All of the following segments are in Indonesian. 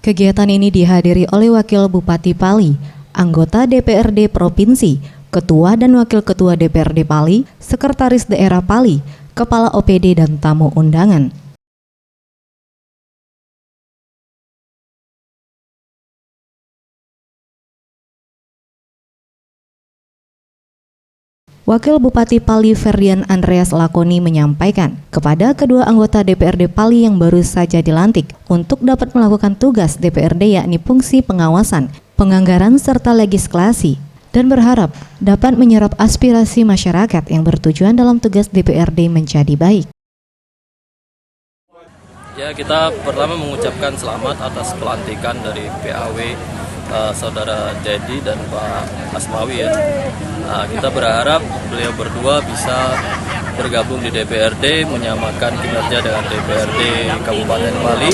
Kegiatan ini dihadiri oleh Wakil Bupati Pali, anggota DPRD Provinsi, Ketua dan Wakil Ketua DPRD Pali, Sekretaris Daerah Pali, Kepala OPD dan tamu undangan. Wakil Bupati Pali Ferdian Andreas Lakoni menyampaikan kepada kedua anggota DPRD Pali yang baru saja dilantik untuk dapat melakukan tugas DPRD yakni fungsi pengawasan, penganggaran serta legislasi dan berharap dapat menyerap aspirasi masyarakat yang bertujuan dalam tugas DPRD menjadi baik. Ya, kita pertama mengucapkan selamat atas pelantikan dari PAW Saudara Dedi dan Pak Asmawi ya. Nah, kita berharap beliau berdua bisa bergabung di DPRD, menyamakan kinerja dengan DPRD Kabupaten Pali,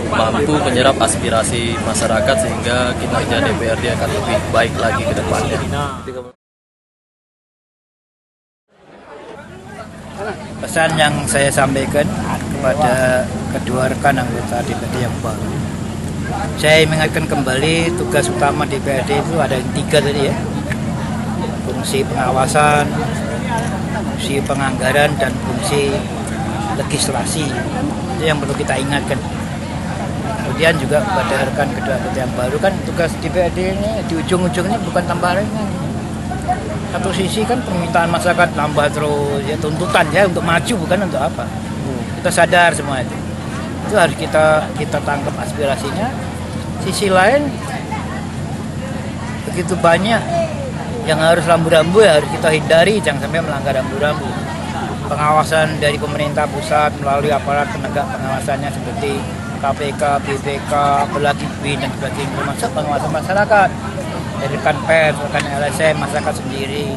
mampu menyerap aspirasi masyarakat sehingga kinerja DPRD akan lebih baik lagi ke depannya. Pesan yang saya sampaikan kepada kedua rekan anggota DPRD yang baru, saya mengingatkan kembali tugas utama DPRD itu ada 3 tadi ya, fungsi pengawasan, fungsi penganggaran, dan fungsi legislasi. Itu yang perlu kita ingatkan. Kemudian juga kepada rekan kedua anggota yang baru, kan tugas DPRD ini di ujung-ujungnya bukan tambah ringan. Satu sisi kan permintaan masyarakat nambah terus, ya tuntutan ya untuk maju, bukan untuk apa. Kita sadar semua itu harus kita tangkap aspirasinya. Sisi lain begitu banyak yang harus rambu-rambu, ya harus kita hindari, jangan sampai melanggar rambu-rambu. Pengawasan dari pemerintah pusat melalui aparat penegak pengawasannya seperti KPK, BPK, apalagi BIN dan sebagainya, termasuk pengawasan masyarakat dari rekan pers, rekan LSM, masyarakat sendiri.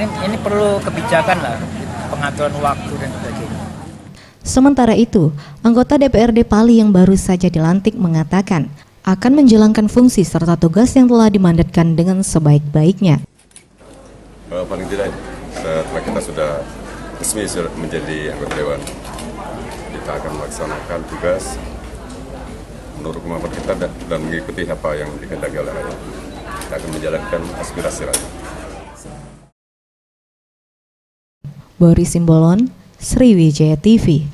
Ini perlu kebijakan lah, pengaturan waktu dan sebagainya. Sementara itu, anggota DPRD Pali yang baru saja dilantik mengatakan akan menjalankan fungsi serta tugas yang telah dimandatkan dengan sebaik-baiknya. Paling tidak, setelah kita sudah resmi menjadi anggota Dewan, kita akan melaksanakan tugas menurut kemampuan kita dan mengikuti apa yang dikehendaki oleh rakyat. Kita akan menjalankan aspirasi rakyat. Boris Simbolon, Sriwijaya TV.